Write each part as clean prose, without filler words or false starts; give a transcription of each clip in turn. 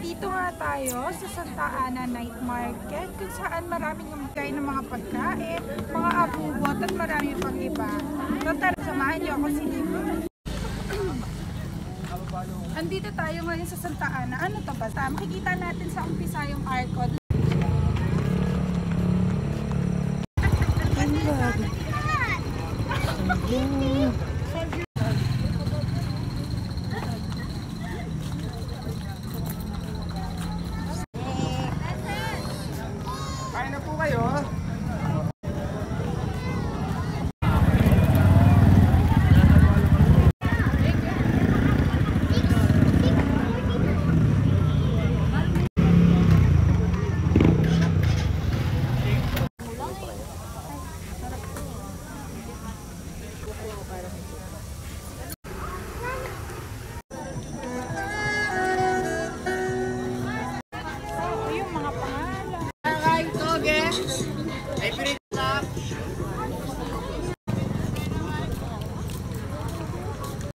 Nandito nga tayo sa Santa Ana Night Market kung saan maraming umigay ng mga pagkain, mga abubot at marami pang iba. So tara, samahan niyo ako silipin. Andito tayo ngayon sa Santa Ana. Ano to ba? Makikita natin sa umpisa yung Arcon. Kain na po kayo. Yung mga pangalan. Kain to, guys. Ay, pirit na.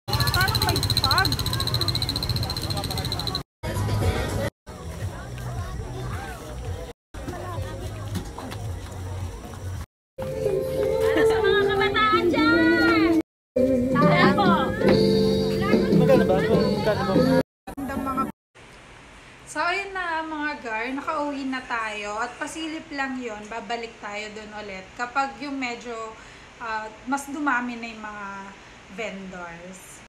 Parang may pag. Sa mga kabataan dyan! Tara po! Magkano ba? Magkano ba? So ayun na mga gar, nakauwi na tayo at pasilip lang yon, babalik tayo doon ulit kapag yung medyo mas dumami na yung mga vendors.